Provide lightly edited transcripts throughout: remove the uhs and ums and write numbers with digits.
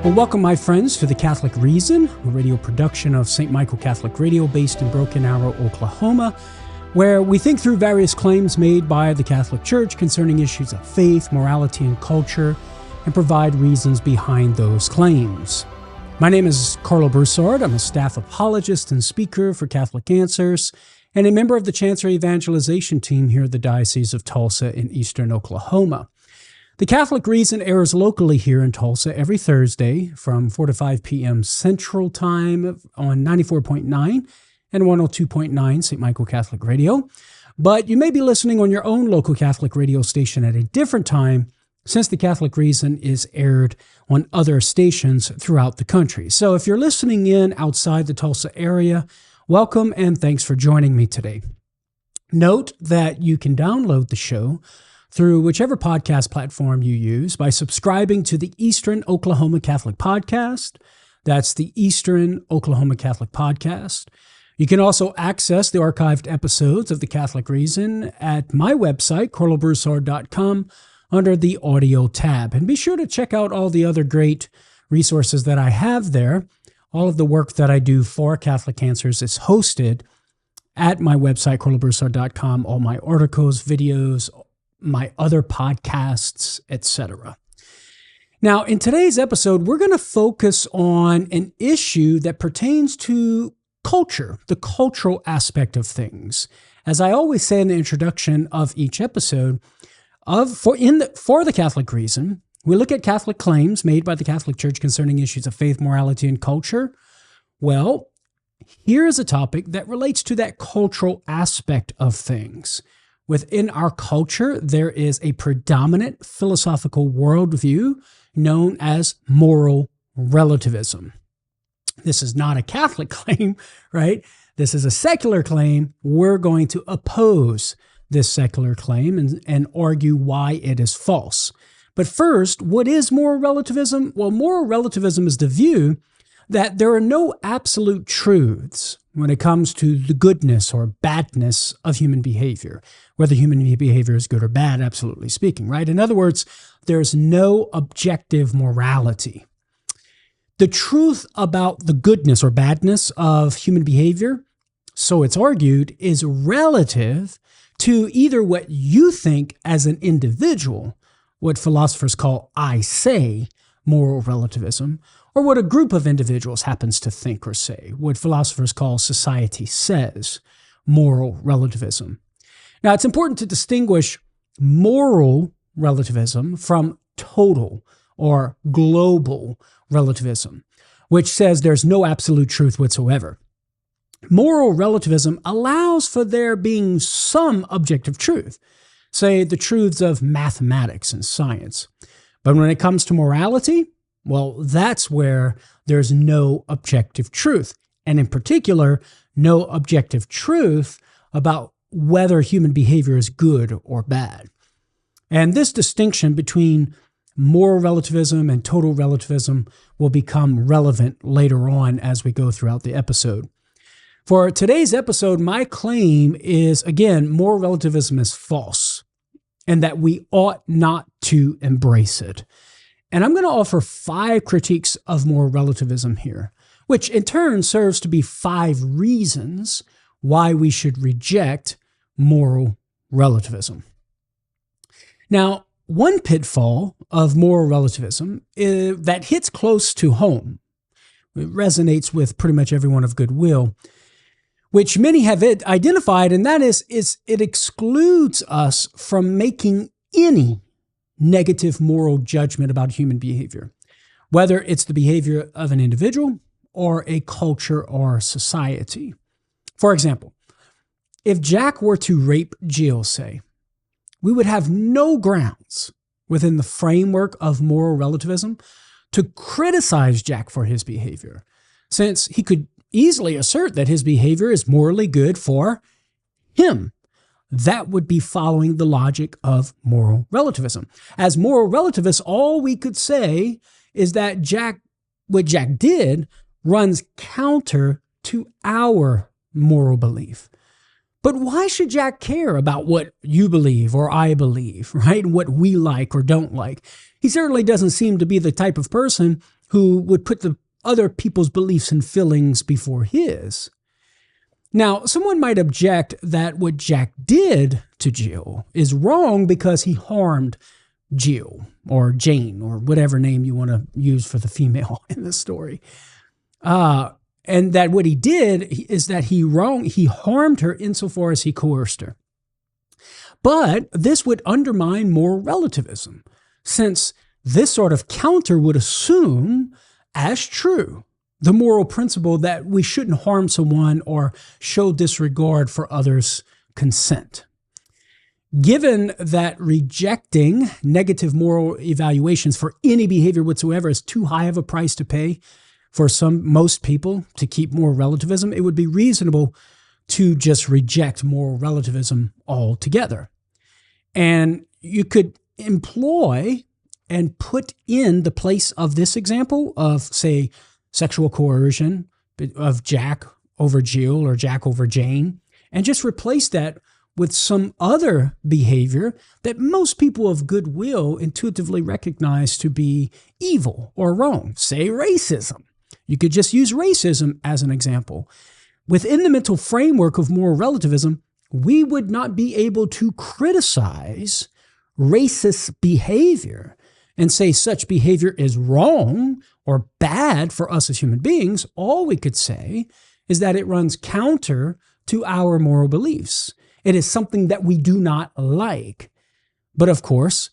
Well, welcome, my friends, to The Catholic Reason, a radio production of St. Michael Catholic Radio based in Broken Arrow, Oklahoma, where we think through various claims made by the Catholic Church concerning issues of faith, morality, and culture, and provide reasons behind those claims. My name is Carlo Broussard. I'm a staff apologist and speaker for Catholic Answers, and a member of the Chancery Evangelization team here at the Diocese of Tulsa in eastern Oklahoma. The Catholic Reason airs locally here in Tulsa every Thursday from 4 to 5 p.m. Central Time on 94.9 and 102.9 St. Michael Catholic Radio. But you may be listening on your own local Catholic radio station at a different time, since the Catholic Reason is aired on other stations throughout the country. So if you're listening in outside the Tulsa area, welcome and thanks for joining me today. Note that you can download the show through whichever podcast platform you use by subscribing to the Eastern Oklahoma Catholic Podcast. That's the Eastern Oklahoma Catholic Podcast. You can also access the archived episodes of The Catholic Reason at my website, carlobroussard.com, under the audio tab. And be sure to check out all the other great resources that I have there. All of the work that I do for Catholic Answers is hosted at my website, carlobroussard.com. All my articles, videos, my other podcasts, etc. Now, in today's episode, we're going to focus on an issue that pertains to culture, the cultural aspect of things. As I always say in the introduction of each episode, for the Catholic Reason, we look at Catholic claims made by the Catholic Church concerning issues of faith, morality, and culture. Well, here is a topic that relates to that cultural aspect of things. Within our culture, there is a predominant philosophical worldview known as moral relativism. This is not a Catholic claim, right? This is a secular claim. We're going to oppose this secular claim and argue why it is false. But first, what is moral relativism? Well, moral relativism is the view that there are no absolute truths when it comes to the goodness or badness of human behavior, whether human behavior is good or bad, absolutely speaking, right? In other words, there's no objective morality. The truth about the goodness or badness of human behavior, so it's argued, is relative to either what you think as an individual, what philosophers call I say, moral relativism, or what a group of individuals happens to think or say, what philosophers call society says, moral relativism. Now, it's important to distinguish moral relativism from total or global relativism, which says there's no absolute truth whatsoever. Moral relativism allows for there being some objective truth, say the truths of mathematics and science. But when it comes to morality, well, that's where there's no objective truth. And in particular, no objective truth about whether human behavior is good or bad. And this distinction between moral relativism and total relativism will become relevant later on as we go throughout the episode. For today's episode, my claim is, again, moral relativism is false and that we ought not to embrace it. And I'm going to offer 5 critiques of moral relativism here, which in turn serves to be 5 reasons why we should reject moral relativism. Now, one pitfall of moral relativism that hits close to home, it resonates with pretty much everyone of goodwill, which many have identified, and that is it excludes us from making any negative moral judgment about human behavior, whether it's the behavior of an individual or a culture or society. For example, if Jack were to rape Jill, say, we would have no grounds within the framework of moral relativism to criticize Jack for his behavior, since he could easily assert that his behavior is morally good for him. That would be following the logic of moral relativism. As moral relativists, all we could say is that what Jack did runs counter to our moral belief. But why should Jack care about what you believe or I believe, right? What we like or don't like? He certainly doesn't seem to be the type of person who would put the other people's beliefs and feelings before his. Now, someone might object that what Jack did to Jill is wrong because he harmed Jill or Jane or whatever name you want to use for the female in the story. And that what he did is that he harmed her insofar as he coerced her. But this would undermine moral relativism, since this sort of counter would assume as true the moral principle that we shouldn't harm someone or show disregard for others' consent. Given that rejecting negative moral evaluations for any behavior whatsoever is too high of a price to pay for most people to keep moral relativism, it would be reasonable to just reject moral relativism altogether. And you could employ and put in the place of this example of, say, sexual coercion of Jack over Jill or Jack over Jane, and just replace that with some other behavior that most people of goodwill intuitively recognize to be evil or wrong, say racism. You could just use racism as an example. Within the mental framework of moral relativism, we would not be able to criticize racist behavior and say such behavior is wrong or bad for us as human beings. All we could say is that it runs counter to our moral beliefs. It is something that we do not like. But of course,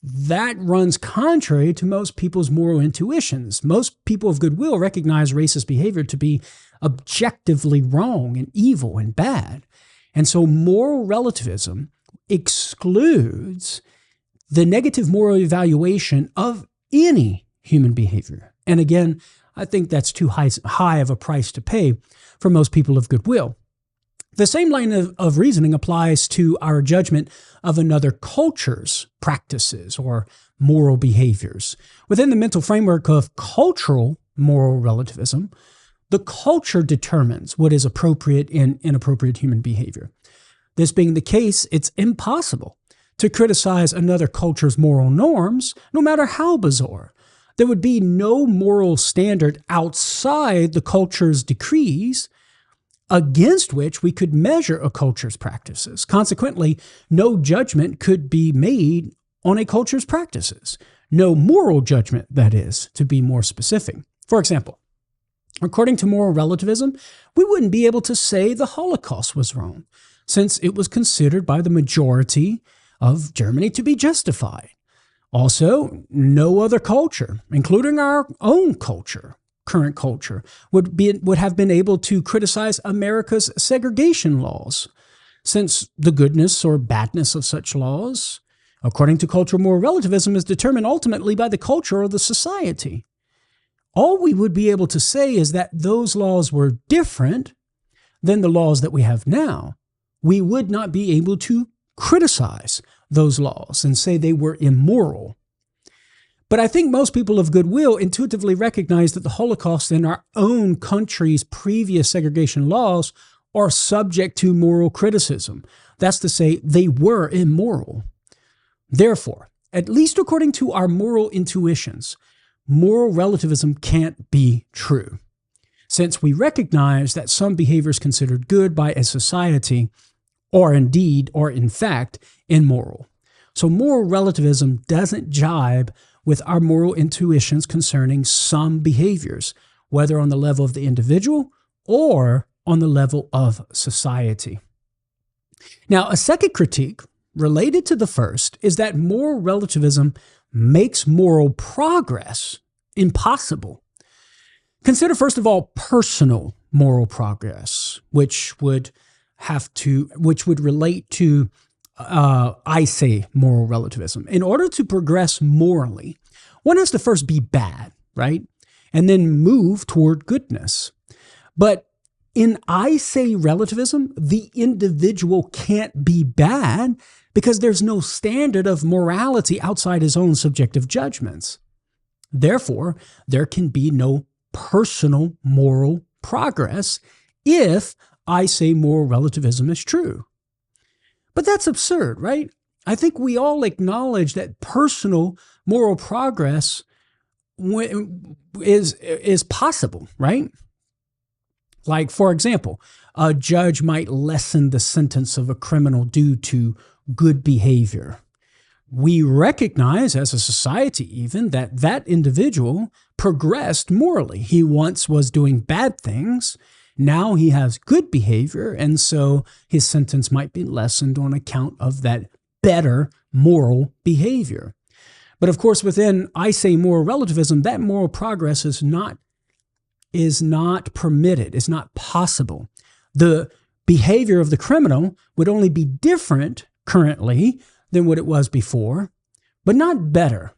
that runs contrary to most people's moral intuitions. Most people of goodwill recognize racist behavior to be objectively wrong and evil and bad. And so moral relativism excludes the negative moral evaluation of any human behavior. And again, I think that's too high of a price to pay for most people of goodwill. The same line of reasoning applies to our judgment of another culture's practices or moral behaviors. Within the mental framework of cultural moral relativism, the culture determines what is appropriate and inappropriate human behavior. This being the case, it's impossible to criticize another culture's moral norms, no matter how bizarre. There would be no moral standard outside the culture's decrees against which we could measure a culture's practices. Consequently, no judgment could be made on a culture's practices. No moral judgment, that is, to be more specific. For example, according to moral relativism, we wouldn't be able to say the Holocaust was wrong, since it was considered by the majority of Germany to be justified. Also, no other culture, including our own culture, current culture, would have been able to criticize America's segregation laws, since the goodness or badness of such laws, according to cultural moral relativism, is determined ultimately by the culture or the society. All we would be able to say is that those laws were different than the laws that we have now. We would not be able to criticize those laws and say they were immoral. But I think most people of goodwill intuitively recognize that the Holocaust and our own country's previous segregation laws are subject to moral criticism. That's to say, they were immoral. Therefore, at least according to our moral intuitions, moral relativism can't be true, since we recognize that some behavior is considered good by a society or in fact, immoral. So moral relativism doesn't jibe with our moral intuitions concerning some behaviors, whether on the level of the individual or on the level of society. Now, a second critique related to the first is that moral relativism makes moral progress impossible. Consider, first of all, personal moral progress, which would relate to I say moral relativism. In order to progress morally, one has to first be bad, right? And then move toward goodness. But in I say relativism, the individual can't be bad because there's no standard of morality outside his own subjective judgments. Therefore, there can be no personal moral progress if I say moral relativism is true. But that's absurd, right? I think we all acknowledge that personal moral progress is possible, right? Like, for example, a judge might lessen the sentence of a criminal due to good behavior. We recognize as a society even that that individual progressed morally. He once was doing bad things. Now he has good behavior, and so his sentence might be lessened on account of that better moral behavior. But of course, within, I say, moral relativism, that moral progress is not permitted, is not possible. The behavior of the criminal would only be different currently than what it was before, but not better.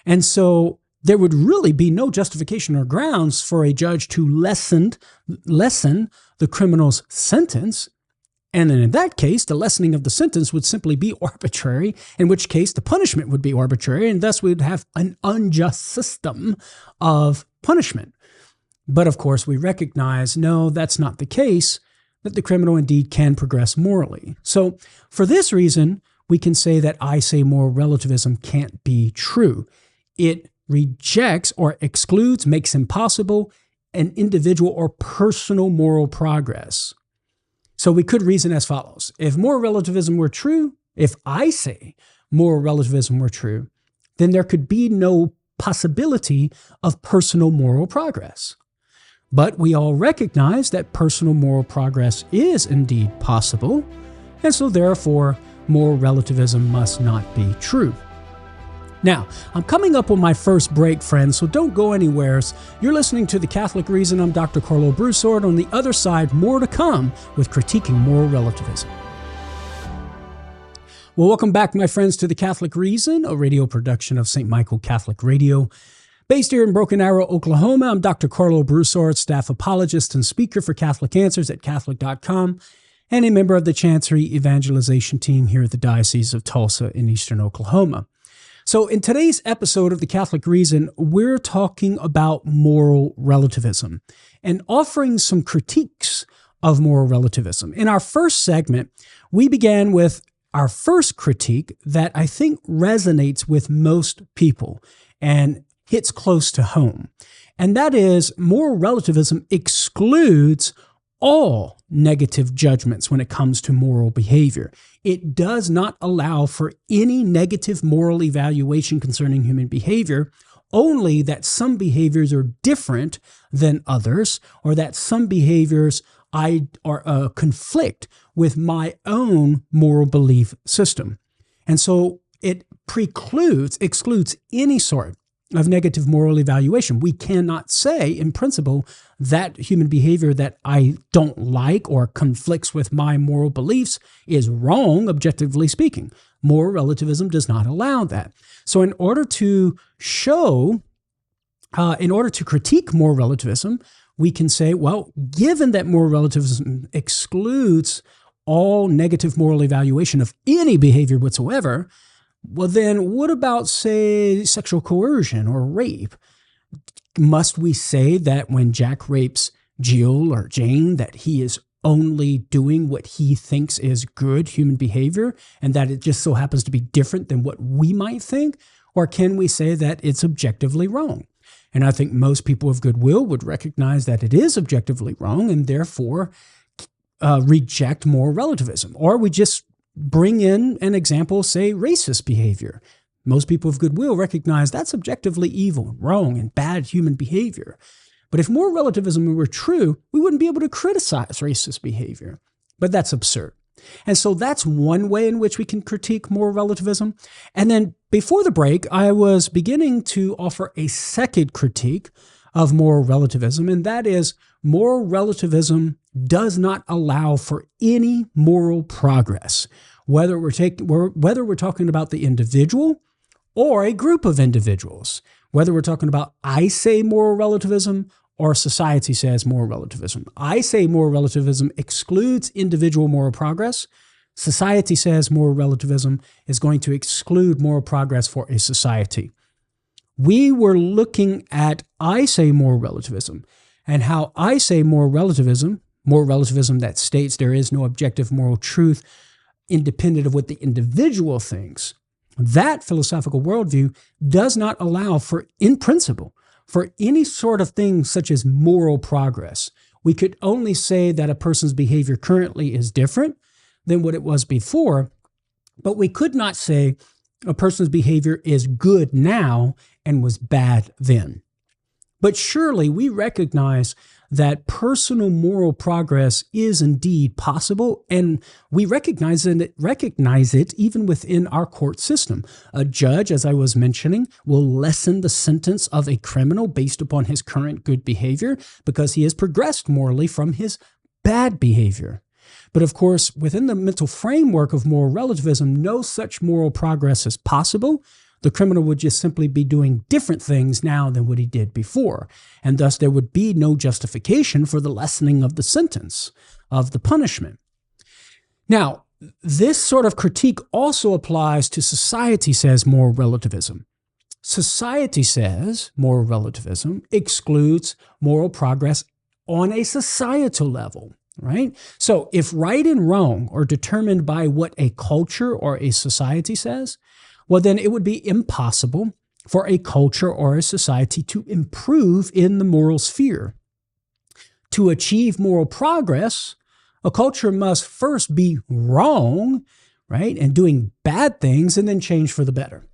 And so there would really be no justification or grounds for a judge to lessen the criminal's sentence. And then in that case, the lessening of the sentence would simply be arbitrary, in which case the punishment would be arbitrary, and thus we would have an unjust system of punishment. But of course, we recognize, no, that's not the case, that the criminal indeed can progress morally. So for this reason, we can say that I say moral relativism can't be true. It rejects or excludes, makes impossible an individual or personal moral progress. So we could reason as follows. If moral relativism were true, if I say moral relativism were true, then there could be no possibility of personal moral progress. But we all recognize that personal moral progress is indeed possible, and so therefore moral relativism must not be true. Now, I'm coming up on my first break, friends, so don't go anywhere. You're listening to The Catholic Reason. I'm Dr. Carlo Broussard. On the other side, more to come with critiquing moral relativism. Well, welcome back, my friends, to The Catholic Reason, a radio production of St. Michael Catholic Radio. Based here in Broken Arrow, Oklahoma, I'm Dr. Carlo Broussard, staff apologist and speaker for Catholic Answers at Catholic.com, and a member of the Chancery Evangelization Team here at the Diocese of Tulsa in eastern Oklahoma. So in today's episode of The Catholic Reason, we're talking about moral relativism and offering some critiques of moral relativism. In our first segment, we began with our first critique that I think resonates with most people and hits close to home. And that is, moral relativism excludes all negative judgments when it comes to moral behavior. It does not allow for any negative moral evaluation concerning human behavior, only that some behaviors are different than others, or that some behaviors conflict with my own moral belief system. And so it excludes any sort of negative moral evaluation. We cannot say, in principle, that human behavior that I don't like or conflicts with my moral beliefs is wrong, objectively speaking. Moral relativism does not allow that. So in order to critique moral relativism, we can say, well, given that moral relativism excludes all negative moral evaluation of any behavior whatsoever, well, then what about, say, sexual coercion or rape? Must we say that when Jack rapes Jill or Jane, that he is only doing what he thinks is good human behavior and that it just so happens to be different than what we might think? Or can we say that it's objectively wrong? And I think most people of goodwill would recognize that it is objectively wrong and therefore reject moral relativism. Or we just bring in an example, say, racist behavior. Most people of goodwill recognize that's objectively evil, wrong, and bad human behavior. But if moral relativism were true, we wouldn't be able to criticize racist behavior. But that's absurd. And so that's one way in which we can critique moral relativism. And then before the break, I was beginning to offer a second critique of moral relativism, and that is moral relativism does not allow for any moral progress, whether we're talking about the individual or a group of individuals, whether we're talking about I say moral relativism or society says moral relativism. I say moral relativism excludes individual moral progress. Society says moral relativism is going to exclude moral progress for a society. We were looking at I say moral relativism and how I say moral relativism that states there is no objective moral truth independent of what the individual thinks, That philosophical worldview does not allow for, in principle, for any sort of thing such as moral progress. We could only say that a person's behavior currently is different than what it was before, but we could not say a person's behavior is good now and was bad then. But surely we recognize that personal moral progress is indeed possible, and we recognize it even within our court system. A judge, as I was mentioning, will lessen the sentence of a criminal based upon his current good behavior because he has progressed morally from his bad behavior. But of course, within the mental framework of moral relativism, no such moral progress is possible. The criminal would just simply be doing different things now than what he did before, and thus there would be no justification for the lessening of the sentence, of the punishment. Now, this sort of critique also applies to society says moral relativism. Society says moral relativism excludes moral progress on a societal level, right? So if right and wrong are determined by what a culture or a society says, well, then it would be impossible for a culture or a society to improve in the moral sphere. To achieve moral progress, a culture must first be wrong, right, and doing bad things and then change for the better.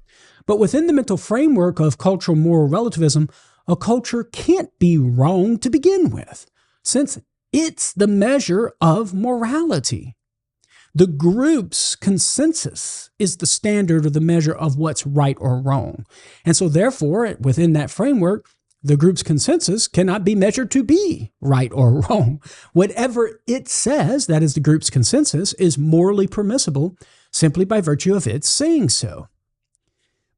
But within the mental framework of cultural moral relativism, a culture can't be wrong to begin with, since it's the measure of morality. The group's consensus is the standard or the measure of what's right or wrong. And so therefore, within that framework, the group's consensus cannot be measured to be right or wrong. Whatever it says, that is the group's consensus, is morally permissible simply by virtue of its saying so.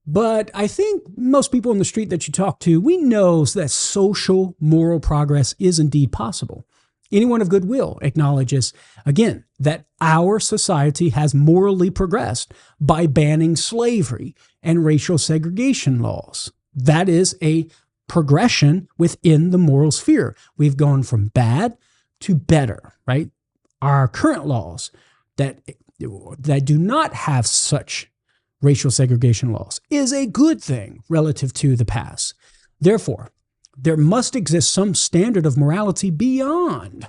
But I think most people in the street that you talk to, we know that social moral progress is indeed possible. Anyone of goodwill acknowledges, again, that our society has morally progressed by banning slavery and racial segregation laws. That is a progression within the moral sphere. We've gone from bad to better, right? Our current laws that do not have such racial segregation laws is a good thing relative to the past. Therefore, there must exist some standard of morality beyond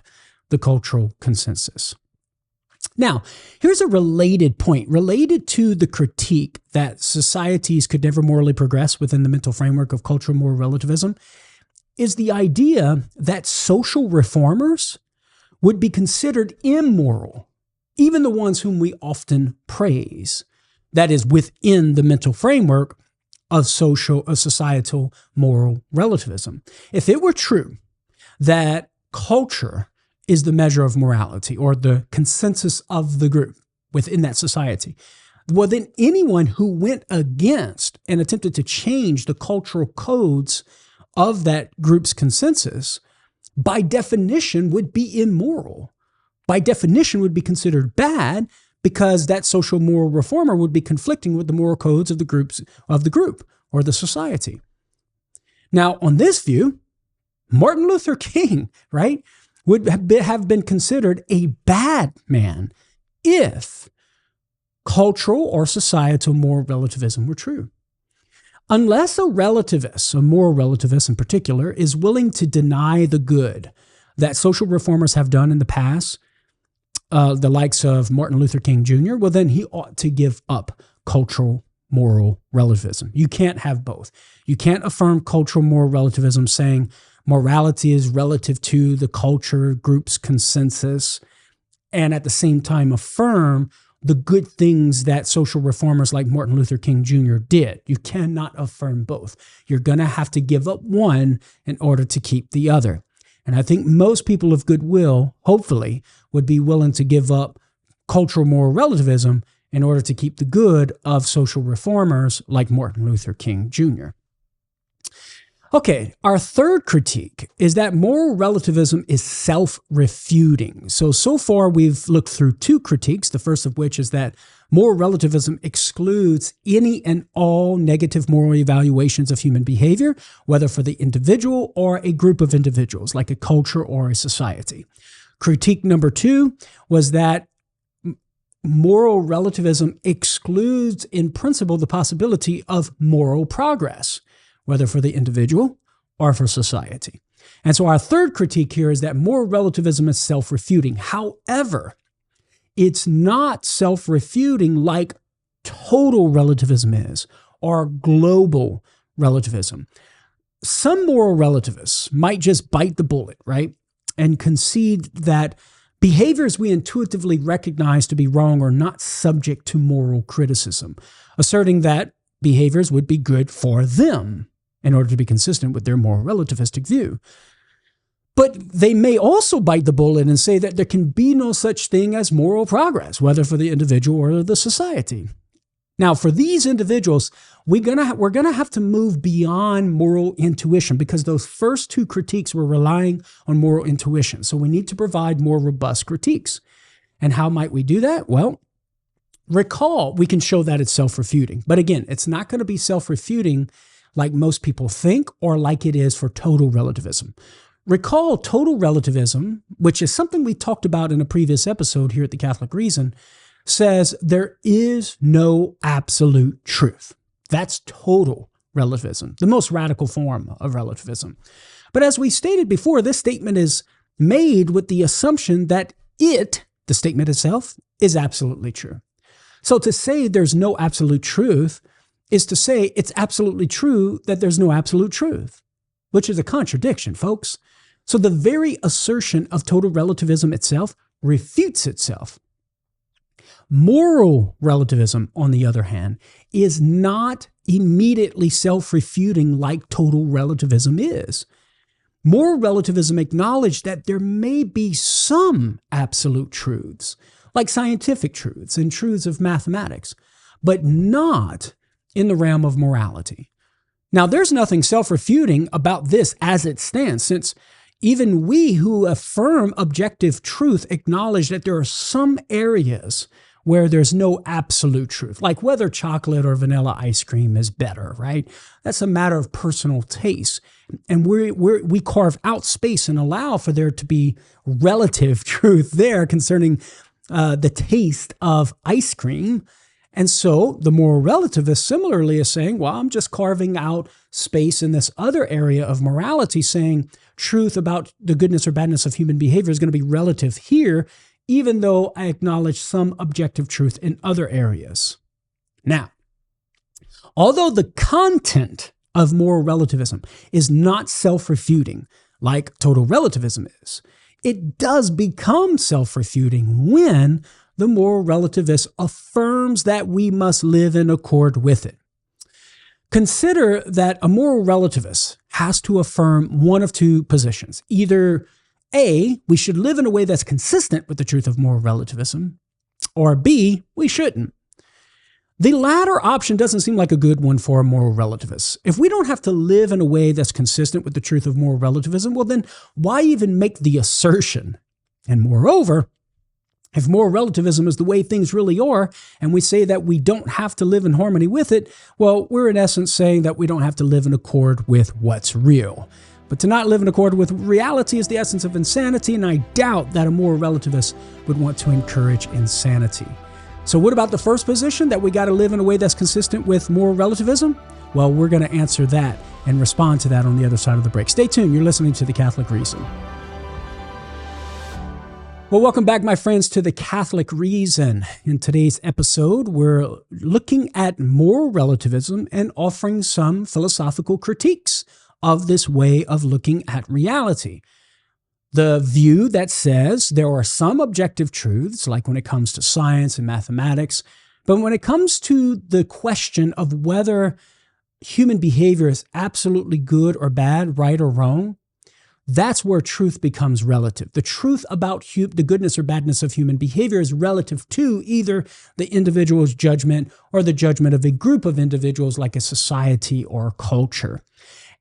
the cultural consensus. Now, here's a related point, related to the critique that societies could never morally progress within the mental framework of cultural moral relativism, is the idea that social reformers would be considered immoral, even the ones whom we often praise. That is within the mental framework of societal moral relativism. If it were true that culture is the measure of morality or the consensus of the group within that society, well, then anyone who went against and attempted to change the cultural codes of that group's consensus, by definition, would be immoral. By definition, would be considered bad, because that social moral reformer would be conflicting with the moral codes of the group or the society. Now, on this view, Martin Luther King, right, would have been considered a bad man if cultural or societal moral relativism were true. Unless a relativist, a moral relativist in particular, is willing to deny the good that social reformers have done in the past, the likes of Martin Luther King Jr., well, then he ought to give up cultural moral relativism. You can't have both. You can't affirm cultural moral relativism saying morality is relative to the culture group's consensus and at the same time affirm the good things that social reformers like Martin Luther King Jr. did. You cannot affirm both. You're going to have to give up one in order to keep the other. And I think most people of goodwill, hopefully, would be willing to give up cultural moral relativism in order to keep the good of social reformers like Martin Luther King Jr. Okay, our third critique is that moral relativism is self-refuting. So far we've looked through two critiques, the first of which is that moral relativism excludes any and all negative moral evaluations of human behavior, whether for the individual or a group of individuals, like a culture or a society. Critique number two was that moral relativism excludes in principle the possibility of moral progress, whether for the individual or for society. And so our third critique here is that moral relativism is self-refuting. However, it's not self-refuting like total relativism is, or global relativism. Some moral relativists might just bite the bullet, right, and concede that behaviors we intuitively recognize to be wrong are not subject to moral criticism, asserting that behaviors would be good for them in order to be consistent with their moral relativistic view. But they may also bite the bullet and say that there can be no such thing as moral progress, whether for the individual or the society. Now, for these individuals, we're gonna have to move beyond moral intuition, because those first two critiques were relying on moral intuition. So we need to provide more robust critiques. And how might we do that? Well, recall, we can show that it's self-refuting. But again, it's not going to be self-refuting like most people think, or like it is for total relativism. Recall, total relativism, which is something we talked about in a previous episode here at the Catholic Reason, says there is no absolute truth. That's total relativism, the most radical form of relativism. But as we stated before, this statement is made with the assumption that the statement itself, is absolutely true. So to say there's no absolute truth is to say it's absolutely true that there's no absolute truth, which is a contradiction, folks. So the very assertion of total relativism itself refutes itself. Moral relativism, on the other hand, is not immediately self-refuting like total relativism is. Moral relativism acknowledged that there may be some absolute truths, like scientific truths and truths of mathematics, but not in the realm of morality. Now, there's nothing self-refuting about this as it stands, since even we who affirm objective truth acknowledge that there are some areas where there's no absolute truth, like whether chocolate or vanilla ice cream is better, right? That's a matter of personal taste. And we carve out space and allow for there to be relative truth there concerning the taste of ice cream. And so the moral relativist similarly is saying, well, I'm just carving out space in this other area of morality, saying truth about the goodness or badness of human behavior is going to be relative here, even though I acknowledge some objective truth in other areas. Now, although the content of moral relativism is not self-refuting like total relativism is, it does become self-refuting when the moral relativist affirms that we must live in accord with it. Consider that a moral relativist has to affirm one of two positions. Either A, we should live in a way that's consistent with the truth of moral relativism, or B, we shouldn't. The latter option doesn't seem like a good one for a moral relativist. If we don't have to live in a way that's consistent with the truth of moral relativism, well then, why even make the assertion? And moreover, if moral relativism is the way things really are, and we say that we don't have to live in harmony with it, well, we're in essence saying that we don't have to live in accord with what's real. But to not live in accord with reality is the essence of insanity, and I doubt that a moral relativist would want to encourage insanity. So what about the first position, that we got to live in a way that's consistent with moral relativism? Well, we're going to answer that and respond to that on the other side of the break. Stay tuned. You're listening to The Catholic Reason. Well, welcome back, my friends, to The Catholic Reason. In today's episode, we're looking at moral relativism and offering some philosophical critiques of this way of looking at reality. The view that says there are some objective truths, like when it comes to science and mathematics, but when it comes to the question of whether human behavior is absolutely good or bad, right or wrong, that's where truth becomes relative. The truth about the goodness or badness of human behavior is relative to either the individual's judgment or the judgment of a group of individuals, like a society or a culture.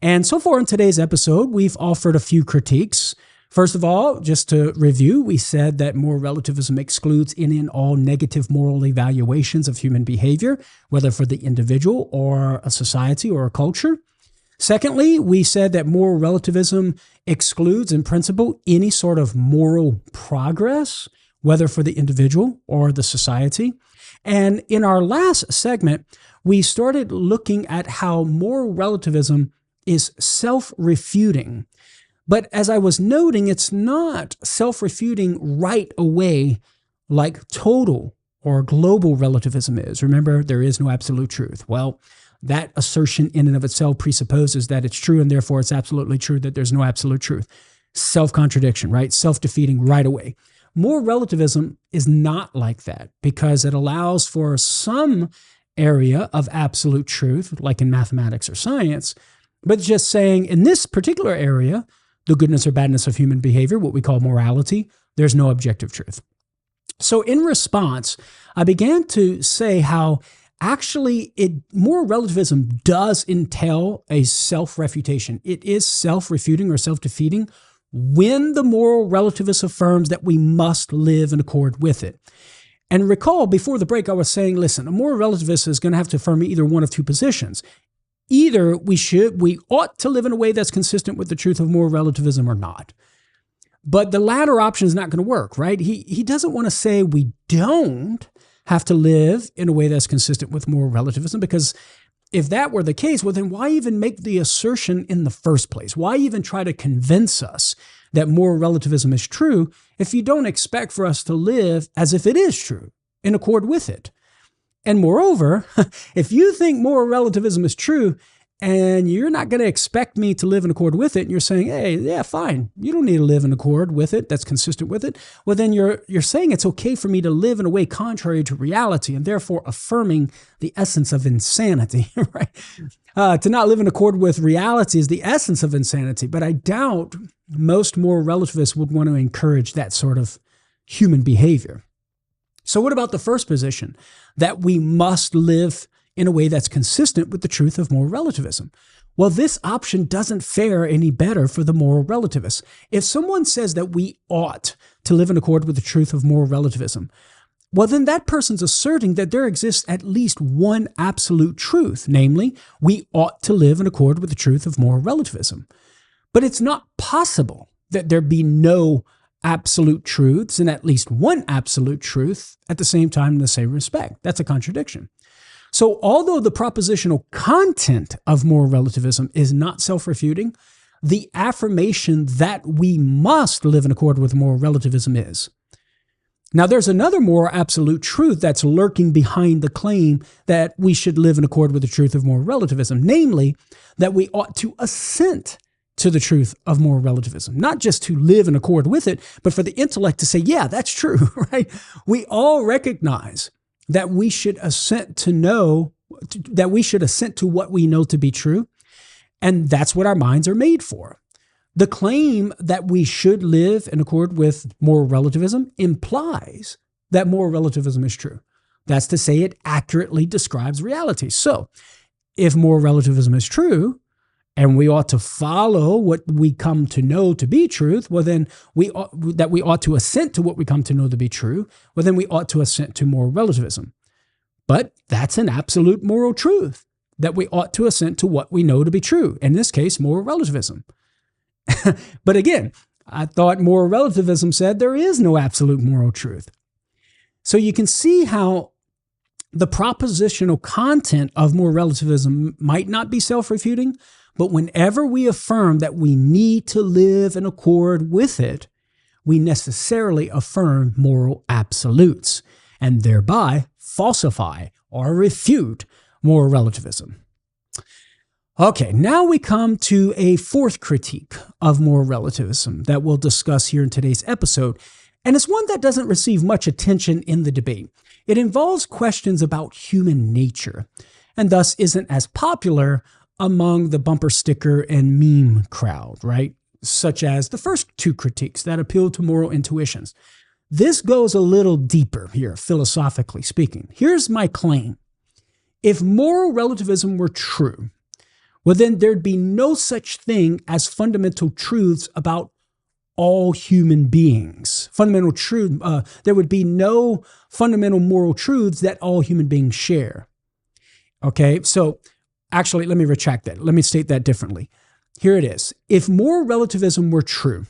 And so far in today's episode, we've offered a few critiques. First of all, just to review, we said that moral relativism excludes any and all negative moral evaluations of human behavior, whether for the individual or a society or a culture. Secondly, we said that moral relativism excludes, in principle, any sort of moral progress, whether for the individual or the society. And in our last segment, we started looking at how moral relativism is self-refuting. But as I was noting, it's not self-refuting right away like total or global relativism is. Remember, there is no absolute truth. Well, that assertion in and of itself presupposes that it's true, and therefore it's absolutely true that there's no absolute truth. Self-contradiction, right? Self-defeating right away. Moral relativism is not like that because it allows for some area of absolute truth, like in mathematics or science, but just saying in this particular area, the goodness or badness of human behavior, what we call morality, there's no objective truth. So in response, I began to say how actually moral relativism does entail a self-refutation. It is self-refuting or self-defeating when the moral relativist affirms that we must live in accord with it. And recall, before the break, I was saying, listen, a moral relativist is going to have to affirm either one of two positions. Either we ought to live in a way that's consistent with the truth of moral relativism or not. But the latter option is not going to work, right? He doesn't want to say we don't have to live in a way that's consistent with moral relativism, because if that were the case, well, then why even make the assertion in the first place? Why even try to convince us that moral relativism is true if you don't expect for us to live as if it is true, in accord with it? And moreover, if you think moral relativism is true and you're not going to expect me to live in accord with it, and you're saying, hey, yeah, fine, you don't need to live in accord with it, that's consistent with it, well, then you're saying it's okay for me to live in a way contrary to reality, and therefore affirming the essence of insanity, right? To not live in accord with reality is the essence of insanity, but I doubt most moral relativists would want to encourage that sort of human behavior. So what about the first position, that we must live in a way that's consistent with the truth of moral relativism? Well, this option doesn't fare any better for the moral relativists. If someone says that we ought to live in accord with the truth of moral relativism, well, then that person's asserting that there exists at least one absolute truth, namely, we ought to live in accord with the truth of moral relativism. But it's not possible that there be no absolute truths and at least one absolute truth at the same time in the same respect. That's a contradiction. So although the propositional content of moral relativism is not self-refuting, the affirmation that we must live in accord with moral relativism is. Now, there's another moral absolute truth that's lurking behind the claim that we should live in accord with the truth of moral relativism, namely that we ought to assent to the truth of moral relativism, not just to live in accord with it, but for the intellect to say, yeah, that's true, right? We all recognize that we should assent to what we know to be true, and that's what our minds are made for. The claim that we should live in accord with moral relativism implies that moral relativism is true. That's to say, it accurately describes reality. So, if moral relativism is true, and we ought to follow what we come to know to be truth, well, then we ought to assent to what we come to know to be true, well, then we ought to assent to moral relativism. But that's an absolute moral truth, that we ought to assent to what we know to be true, in this case, moral relativism. But again, I thought moral relativism said there is no absolute moral truth. So you can see how the propositional content of moral relativism might not be self-refuting, but whenever we affirm that we need to live in accord with it, we necessarily affirm moral absolutes and thereby falsify or refute moral relativism. Okay, now we come to a fourth critique of moral relativism that we'll discuss here in today's episode, and it's one that doesn't receive much attention in the debate. It involves questions about human nature, and thus isn't as popular among the bumper sticker and meme crowd, right? Such as the first two critiques that appeal to moral intuitions. This goes a little deeper here, philosophically speaking. Here's my claim. If moral relativism were true, well, then there'd be no such thing as fundamental truths about all human beings. There would be no fundamental moral truths that all human beings share. Okay, so actually, let me retract that. Let me state that differently. Here it is. If moral relativism were true,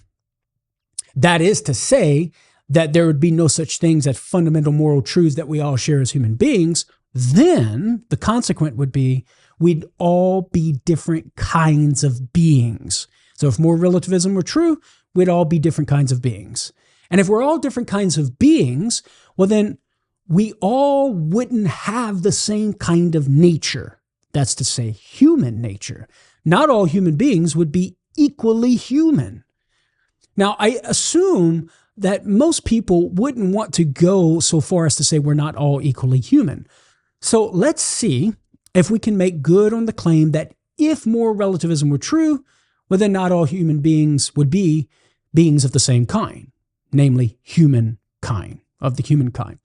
that is to say that there would be no such things as fundamental moral truths that we all share as human beings, then the consequent would be we'd all be different kinds of beings. So if moral relativism were true, we'd all be different kinds of beings. And if we're all different kinds of beings, well, then we all wouldn't have the same kind of nature. That's to say, human nature. Not all human beings would be equally human. Now, I assume that most people wouldn't want to go so far as to say we're not all equally human. So let's see if we can make good on the claim that if moral relativism were true, well, then not all human beings would be beings of the same kind, namely humankind, of the humankind.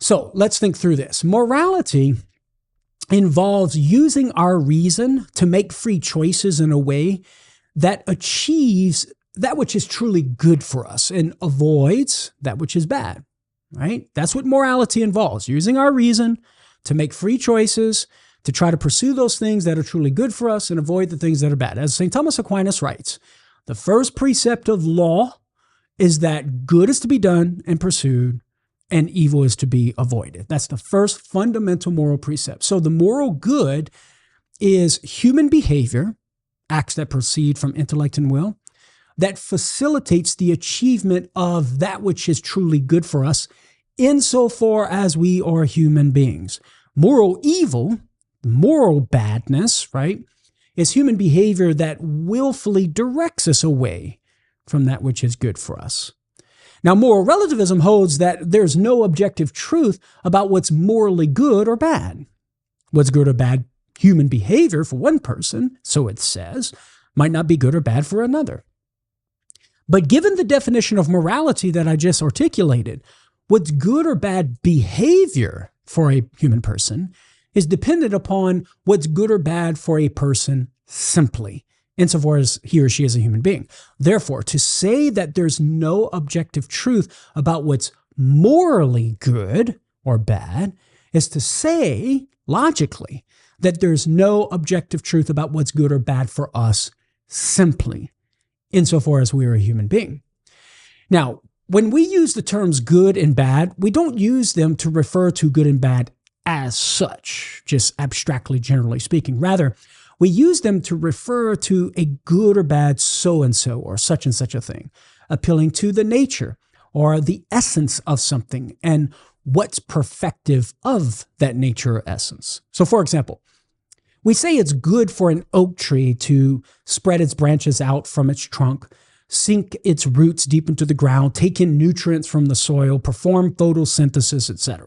So let's think through this. Morality involves using our reason to make free choices in a way that achieves that which is truly good for us and avoids that which is bad, right? That's what morality involves, using our reason to make free choices, to try to pursue those things that are truly good for us and avoid the things that are bad. As St. Thomas Aquinas writes, the first precept of law is that good is to be done and pursued and evil is to be avoided. That's the first fundamental moral precept. So the moral good is human behavior, acts that proceed from intellect and will, that facilitates the achievement of that which is truly good for us insofar as we are human beings. Moral evil, moral badness, right, is human behavior that willfully directs us away from that which is good for us. Now, moral relativism holds that there's no objective truth about what's morally good or bad. What's good or bad human behavior for one person, so it says, might not be good or bad for another. But given the definition of morality that I just articulated, what's good or bad behavior for a human person is dependent upon what's good or bad for a person simply, insofar as he or she is a human being. Therefore, to say that there's no objective truth about what's morally good or bad is to say, logically, that there's no objective truth about what's good or bad for us simply, insofar as we are a human being. Now, when we use the terms good and bad, we don't use them to refer to good and bad as such, just abstractly, generally speaking. Rather, we use them to refer to a good or bad so-and-so or such and such a thing, appealing to the nature or the essence of something and what's perfective of that nature or essence. So, for example, we say it's good for an oak tree to spread its branches out from its trunk, sink its roots deep into the ground, take in nutrients from the soil, perform photosynthesis, etc.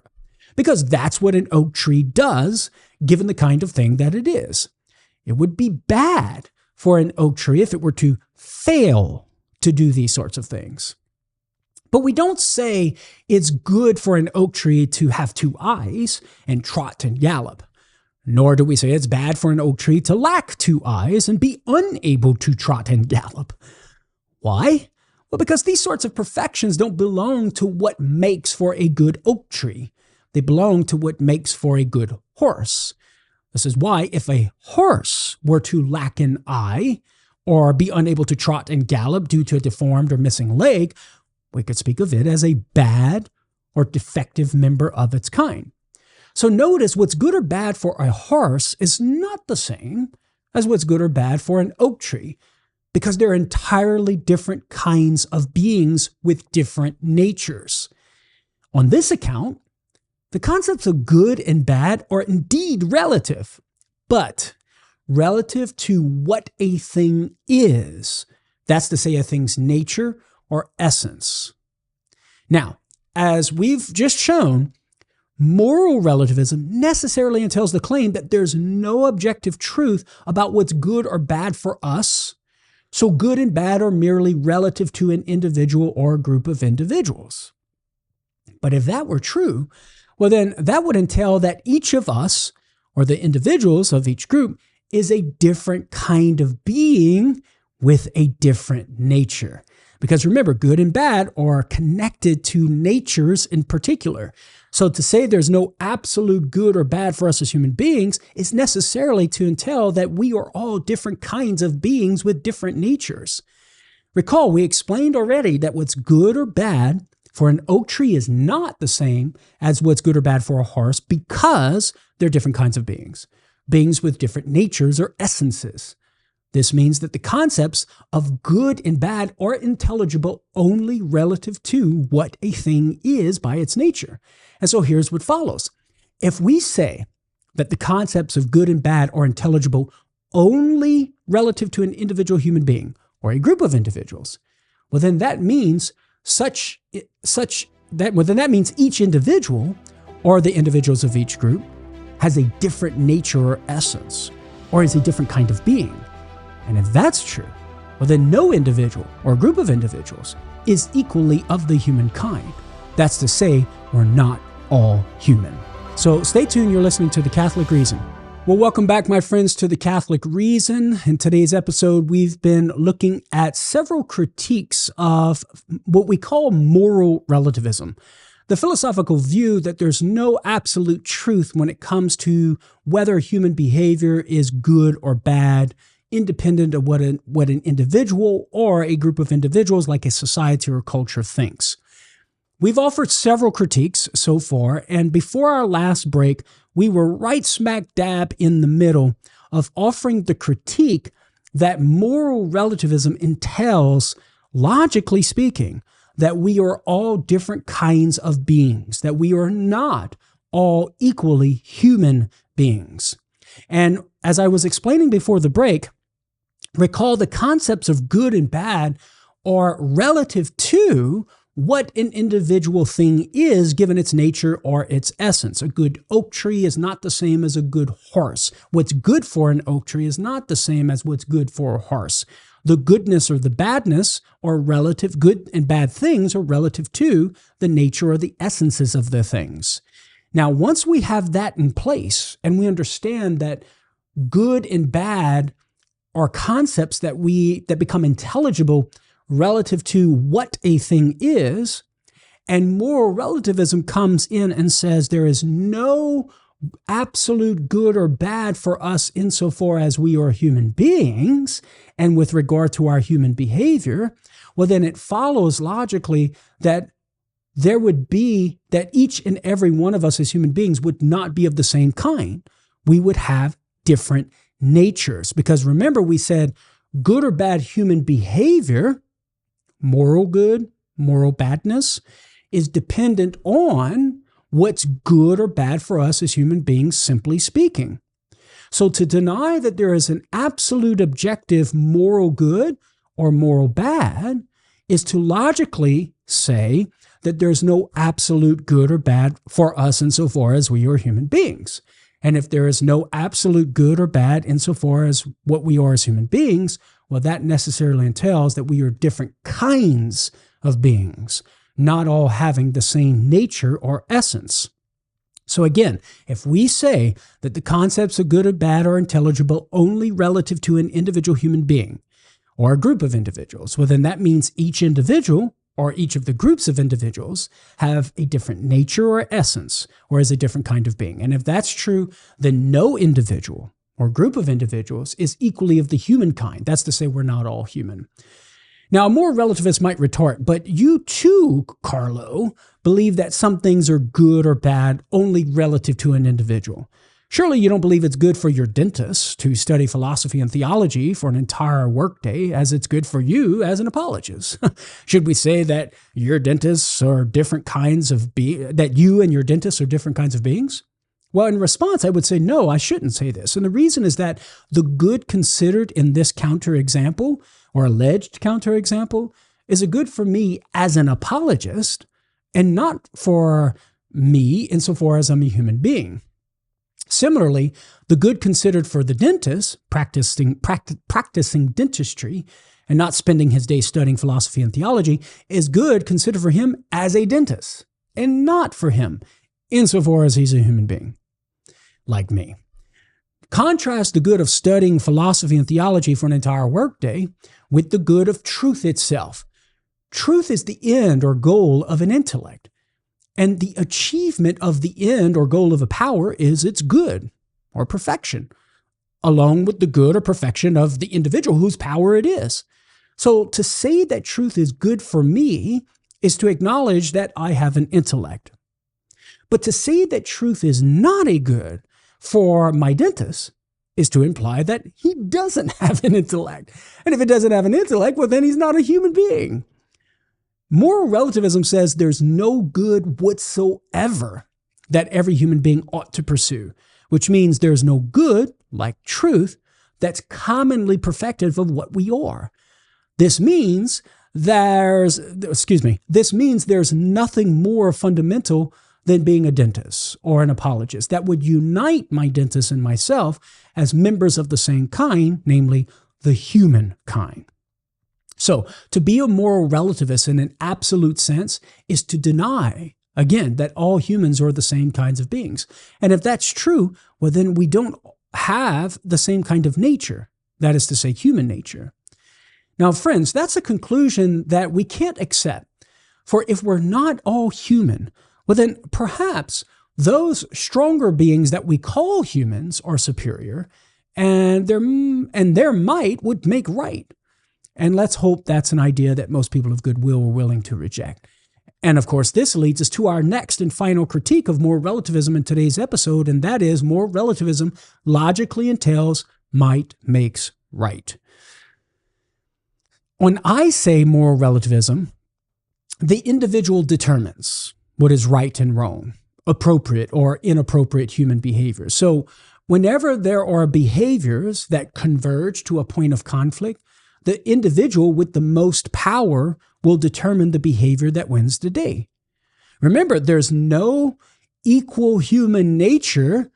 Because that's what an oak tree does, given the kind of thing that it is. It would be bad for an oak tree if it were to fail to do these sorts of things. But we don't say it's good for an oak tree to have two eyes and trot and gallop. Nor do we say it's bad for an oak tree to lack two eyes and be unable to trot and gallop. Why? Well, because these sorts of perfections don't belong to what makes for a good oak tree. They belong to what makes for a good horse. This is why if a horse were to lack an eye or be unable to trot and gallop due to a deformed or missing leg, we could speak of it as a bad or defective member of its kind. So notice what's good or bad for a horse is not the same as what's good or bad for an oak tree, because they're entirely different kinds of beings with different natures. On this account, the concepts of good and bad are indeed relative, but relative to what a thing is. That's to say, a thing's nature or essence. Now, as we've just shown, moral relativism necessarily entails the claim that there's no objective truth about what's good or bad for us, so good and bad are merely relative to an individual or a group of individuals. But if that were true, well then that would entail that each of us, or the individuals of each group, is a different kind of being with a different nature. Because remember, good and bad are connected to natures in particular. So to say there's no absolute good or bad for us as human beings is necessarily to entail that we are all different kinds of beings with different natures. Recall, we explained already that what's good or bad for an oak tree is not the same as what's good or bad for a horse because they're different kinds of beings, beings with different natures or essences. This means that the concepts of good and bad are intelligible only relative to what a thing is by its nature. And so here's what follows. If we say that the concepts of good and bad are intelligible only relative to an individual human being or a group of individuals, well, then that means that means each individual or the individuals of each group has a different nature or essence, or is a different kind of being. And if that's true, well, then no individual or group of individuals is equally of the human kind. That's to say, we're not all human. So stay tuned, you're listening to The Catholic Reason. Well, welcome back, my friends, to The Catholic Reason. In today's episode, we've been looking at several critiques of what we call moral relativism, the philosophical view that there's no absolute truth when it comes to whether human behavior is good or bad, independent of what an individual or a group of individuals like a society or culture thinks. We've offered several critiques so far, and before our last break, we were right smack dab in the middle of offering the critique that moral relativism entails, logically speaking, that we are all different kinds of beings, that we are not all equally human beings. And as I was explaining before the break, recall the concepts of good and bad are relative to what an individual thing is given its nature or its essence. A good oak tree is not the same as a good horse. What's good for an oak tree is not the same as what's good for a horse. The goodness or the badness or relative, good and bad things are relative to the nature or the essences of the things. Now, once we have that in place and we understand that good and bad are concepts that become intelligible relative to what a thing is, and moral relativism comes in and says there is no absolute good or bad for us insofar as we are human beings and with regard to our human behavior, well, then it follows logically that there would be that each and every one of us as human beings would not be of the same kind. We would have different natures, because remember we said good or bad human behavior, moral good, moral badness, is dependent on what's good or bad for us as human beings, simply speaking. So to deny that there is an absolute objective moral good or moral bad is to logically say that there's no absolute good or bad for us insofar as we are human beings. And if there is no absolute good or bad insofar as what we are as human beings, well, that necessarily entails that we are different kinds of beings, not all having the same nature or essence. So again, if we say that the concepts of good or bad are intelligible only relative to an individual human being or a group of individuals, well, then that means each individual or each of the groups of individuals have a different nature or essence, or is a different kind of being. And if that's true, then no individual or group of individuals is equally of the human kind. That's to say we're not all human. Now, a more relativist might retort, but you too, Carlo, believe that some things are good or bad only relative to an individual. Surely you don't believe it's good for your dentist to study philosophy and theology for an entire workday as it's good for you as an apologist. Should we say that your dentists are different kinds of that you and your dentists are different kinds of beings? Well, in response, I would say, no, I shouldn't say this. And the reason is that the good considered in this counterexample or alleged counterexample is a good for me as an apologist and not for me insofar as I'm a human being. Similarly, the good considered for the dentist practicing dentistry and not spending his day studying philosophy and theology is good considered for him as a dentist and not for him insofar as he's a human being like me. Contrast the good of studying philosophy and theology for an entire workday with the good of truth itself. Truth is the end or goal of an intellect. And the achievement of the end or goal of a power is its good or perfection, along with the good or perfection of the individual whose power it is. So to say that truth is good for me is to acknowledge that I have an intellect. But to say that truth is not a good for my dentist is to imply that he doesn't have an intellect. And if he doesn't have an intellect, well, then he's not a human being. Moral relativism says there's no good whatsoever that every human being ought to pursue, which means there's no good, like truth, that's commonly perfective of what we are. This means there's nothing more fundamental than being a dentist or an apologist that would unite my dentist and myself as members of the same kind, namely the human kind. So to be a moral relativist in an absolute sense is to deny, again, that all humans are the same kinds of beings. And if that's true, well, then we don't have the same kind of nature, that is to say, human nature. Now, friends, that's a conclusion that we can't accept. For if we're not all human, well, then perhaps those stronger beings that we call humans are superior, and their might would make right. And let's hope that's an idea that most people of goodwill are willing to reject. And of course, this leads us to our next and final critique of moral relativism in today's episode, and that is moral relativism logically entails might makes right. When I say moral relativism, the individual determines what is right and wrong, appropriate or inappropriate human behavior. So whenever there are behaviors that converge to a point of conflict, the individual with the most power will determine the behavior that wins the day. Remember, there's no equal human nature.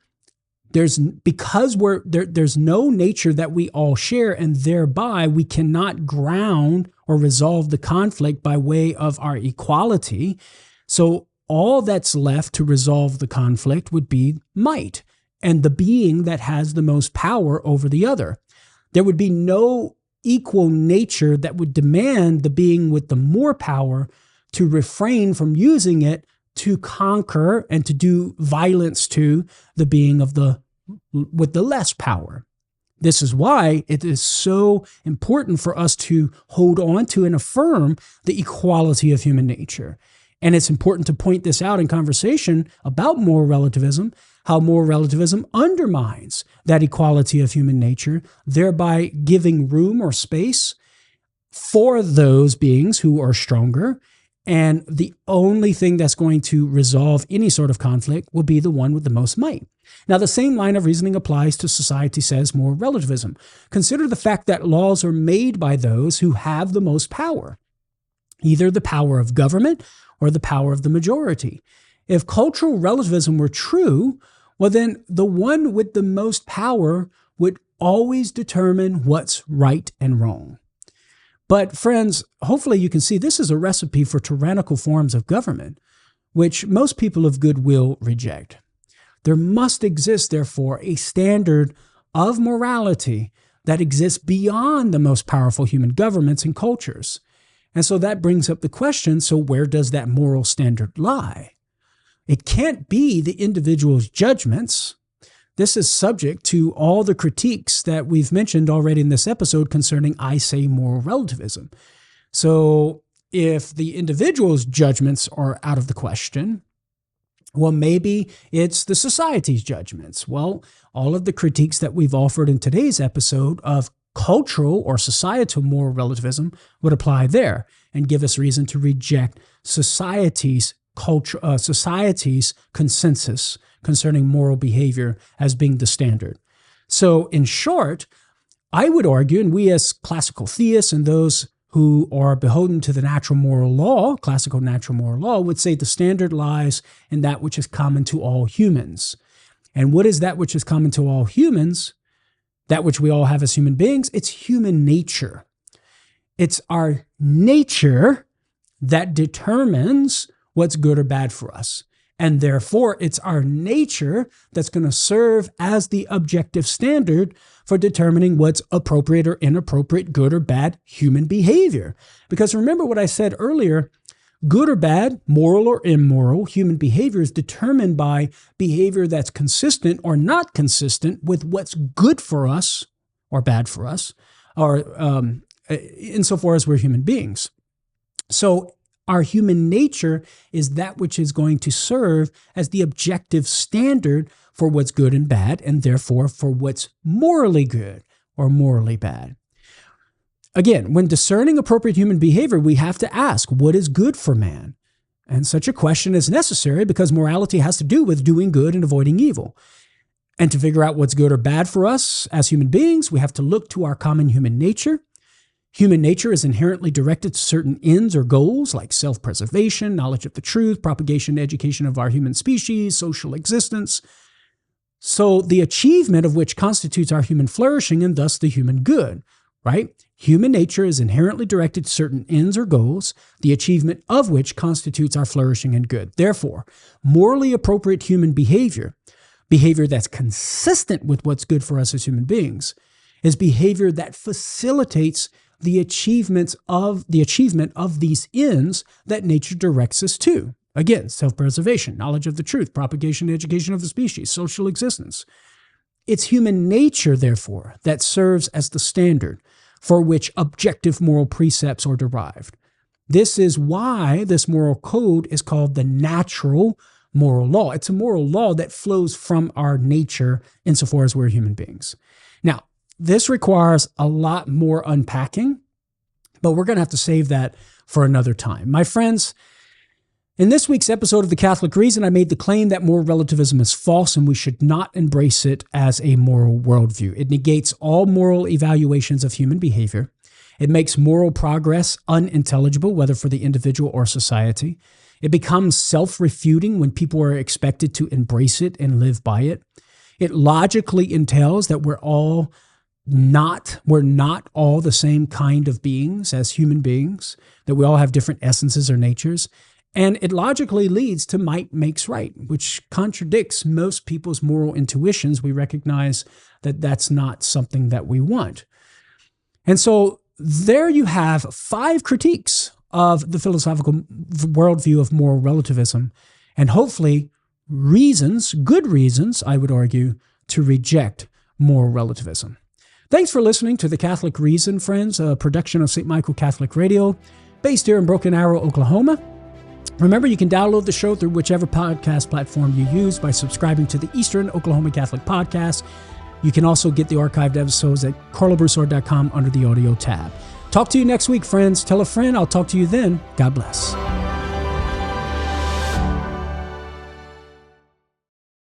There's no nature that we all share, and thereby we cannot ground or resolve the conflict by way of our equality. So all that's left to resolve the conflict would be might and the being that has the most power over the other. There would be no equal nature that would demand the being with the more power to refrain from using it to conquer and to do violence to the being with the less power. This is why it is so important for us to hold on to and affirm the equality of human nature. And it's important to point this out in conversation about moral relativism, how moral relativism undermines that equality of human nature, thereby giving room or space for those beings who are stronger. And the only thing that's going to resolve any sort of conflict will be the one with the most might. Now, the same line of reasoning applies to society, says moral relativism. Consider the fact that laws are made by those who have the most power, either the power of government or the power of the majority. If cultural relativism were true, well, then the one with the most power would always determine what's right and wrong. But friends, hopefully you can see this is a recipe for tyrannical forms of government, which most people of goodwill reject. There must exist, therefore, a standard of morality that exists beyond the most powerful human governments and cultures. And so that brings up the question, so where does that moral standard lie? It can't be the individual's judgments. This is subject to all the critiques that we've mentioned already in this episode concerning, I say, moral relativism. So if the individual's judgments are out of the question, well, maybe it's the society's judgments. Well, all of the critiques that we've offered in today's episode of cultural or societal moral relativism would apply there and give us reason to reject society's consensus concerning moral behavior as being the standard. So in short, I would argue, and we as classical theists and those who are beholden to the natural moral law, classical natural moral law, would say the standard lies in that which is common to all humans. And what is that which is common to all humans? That which we all have as human beings? It's human nature. It's our nature that determines what's good or bad for us. And therefore, it's our nature that's going to serve as the objective standard for determining what's appropriate or inappropriate, good or bad human behavior. Because remember what I said earlier, good or bad, moral or immoral, human behavior is determined by behavior that's consistent or not consistent with what's good for us or bad for us, or insofar as we're human beings. So Our human nature is that which is going to serve as the objective standard for what's good and bad, and therefore for what's morally good or morally bad. Again, when discerning appropriate human behavior, we have to ask, what is good for man? And such a question is necessary because morality has to do with doing good and avoiding evil. And to figure out what's good or bad for us as human beings, we have to look to our common human nature. Human nature is inherently directed to certain ends or goals like self-preservation, knowledge of the truth, propagation, education of our human species, social existence. So the achievement of which constitutes our human flourishing and thus the human good, right? Human nature is inherently directed to certain ends or goals, the achievement of which constitutes our flourishing and good. Therefore, morally appropriate human behavior that's consistent with what's good for us as human beings, is behavior that facilitates the achievement of these ends that nature directs us to. Again, self-preservation, knowledge of the truth, propagation, education of the species, social existence. It's human nature, therefore, that serves as the standard for which objective moral precepts are derived. This is why this moral code is called the natural moral law. It's a moral law that flows from our nature insofar as we're human beings. Now, this requires a lot more unpacking, but we're going to have to save that for another time. My friends, in this week's episode of The Catholic Reason, I made the claim that moral relativism is false and we should not embrace it as a moral worldview. It negates all moral evaluations of human behavior. It makes moral progress unintelligible, whether for the individual or society. It becomes self-refuting when people are expected to embrace it and live by it. It logically entails that we're not all the same kind of beings as human beings, that we all have different essences or natures. And it logically leads to might makes right, which contradicts most people's moral intuitions. We recognize that that's not something that we want. And so there you have 5 critiques of the philosophical worldview of moral relativism, and hopefully good reasons, I would argue, to reject moral relativism. Thanks for listening to The Catholic Reason, friends, a production of St. Michael Catholic Radio, based here in Broken Arrow, Oklahoma. Remember, you can download the show through whichever podcast platform you use by subscribing to the Eastern Oklahoma Catholic Podcast. You can also get the archived episodes at carlobroussard.com under the audio tab. Talk to you next week, friends. Tell a friend. I'll talk to you then. God bless.